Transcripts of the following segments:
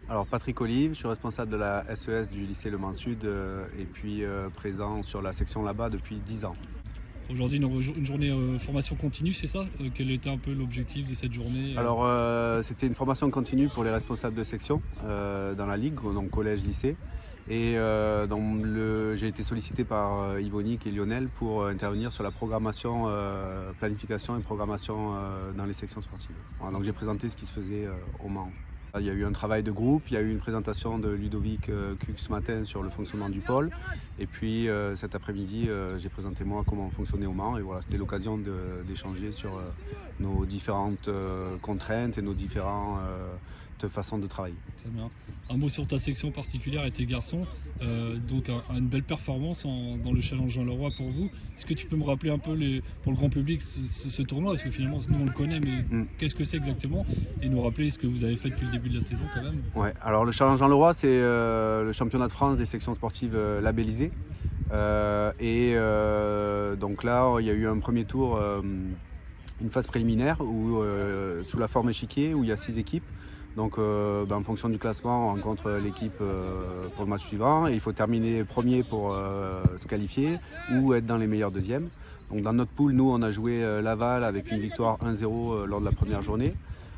Alors Patrick Olive, je suis responsable de la SES du lycée Le Mans Sud et puis présent sur la section là-bas depuis 10 ans. Aujourd'hui, une journée formation continue, c'est ça? Quel était un peu l'objectif de cette journée? Alors c'était une formation continue pour les responsables de section dans la ligue, donc collège-lycée. Et j'ai été sollicité par Yvonique et Lionel pour intervenir sur la programmation, planification et programmation dans les sections sportives. Voilà, donc j'ai présenté ce qui se faisait au Mans. Il y a eu un travail de groupe, il y a eu une présentation de Ludovic Cuc ce matin sur le fonctionnement du pôle. Et puis cet après-midi, j'ai présenté moi comment fonctionnait au Mans. Et voilà, c'était l'occasion d'échanger sur nos différentes contraintes et nos différentes façons de travailler. Très bien. Un mot sur ta section particulière et tes garçons. Donc une belle performance dans le challenge Jean-Leroy pour vous. Est-ce que tu peux me rappeler un peu pour le grand public ce tournoi? Parce que finalement nous on le connaît, mais qu'est-ce que c'est exactement? Et nous rappeler ce que vous avez fait depuis le début de la saison quand même. Ouais, alors le challenge Jean-Leroy, c'est le championnat de France des sections sportives labellisées. Donc là, il y a eu un premier tour, une phase préliminaire où, sous la forme échiquier, où il y a 6 équipes. Donc en fonction du classement, on rencontre l'équipe pour le match suivant et il faut terminer premier pour se qualifier ou être dans les meilleurs deuxièmes. Donc dans notre poule, nous on a joué Laval avec une victoire 1-0 lors de la première journée.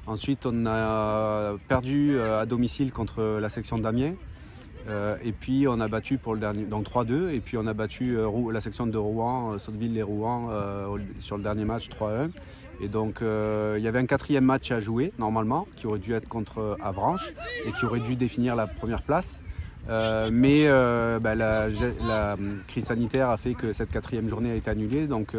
Ensuite on a perdu à domicile contre la section d'Amiens. Et puis on a battu pour le dernier, donc 3-2, et puis on a battu la section de Rouen, Sotteville et Rouen sur le dernier match 3-1. Et donc il y avait un 4e match à jouer normalement, qui aurait dû être contre Avranches et qui aurait dû définir la première place. Mais la crise sanitaire a fait que cette 4e journée a été annulée, donc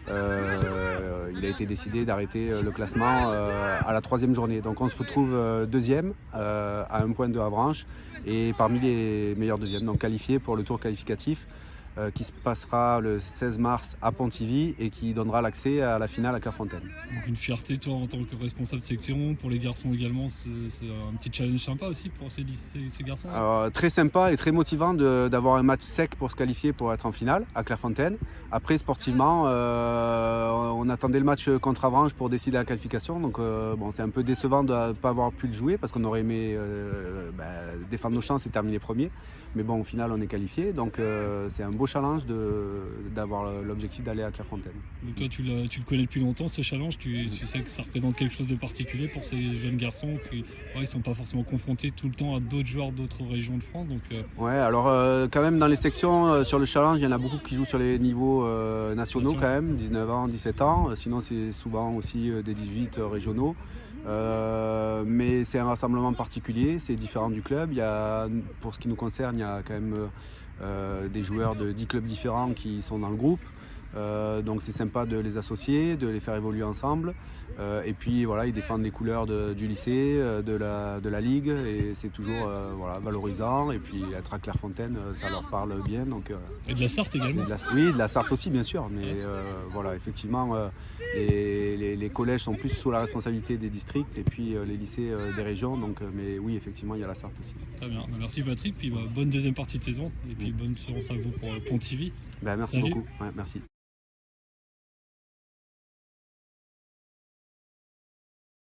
il a été décidé d'arrêter le classement à la 3e journée. Donc on se retrouve 2e à 1 point de Avranches et parmi les meilleurs deuxièmes, donc qualifiés pour le tour qualificatif qui se passera le 16 mars à Pontivy et qui donnera l'accès à la finale à Clairefontaine. Donc une fierté toi en tant que responsable de section, pour les garçons également, c'est un petit challenge sympa aussi pour ces garçons. Alors, très sympa et très motivant d'avoir un match sec pour se qualifier pour être en finale à Clairefontaine. Après sportivement, on attendait le match contre Avranches pour décider la qualification, donc c'est un peu décevant de ne pas avoir pu le jouer parce qu'on aurait aimé défendre nos chances et terminer premier. Mais bon, au final on est qualifié, donc c'est un beau challenge d'avoir l'objectif d'aller à Clairefontaine. Donc toi tu le connais depuis longtemps ce challenge, tu sais que ça représente quelque chose de particulier pour ces jeunes garçons qui ne sont pas forcément confrontés tout le temps à d'autres joueurs d'autres régions de France. Donc, Ouais, alors quand même dans les sections sur le challenge, il y en a beaucoup qui jouent sur les niveaux nationaux quand même, 19 ans, 17 ans, sinon c'est souvent aussi des 18 régionaux. Mais c'est un rassemblement particulier, c'est différent du club. Pour ce qui nous concerne, il y a quand même des joueurs de 10 clubs différents qui sont dans le groupe. Donc c'est sympa de les associer, de les faire évoluer ensemble. Et puis voilà, ils défendent les couleurs du lycée, de la ligue, et c'est toujours valorisant. Et puis être à Clairefontaine, ça leur parle bien. Donc, et de la Sarthe également. Oui, de la Sarthe aussi bien sûr. Mais voilà, effectivement, les collèges sont plus sous la responsabilité des districts et puis les lycées des régions. Donc, mais oui, effectivement, il y a la Sarthe aussi. Très bien, merci Patrick, puis bonne deuxième partie de saison et puis bonne chance à vous pour Pontivy. Merci beaucoup, merci.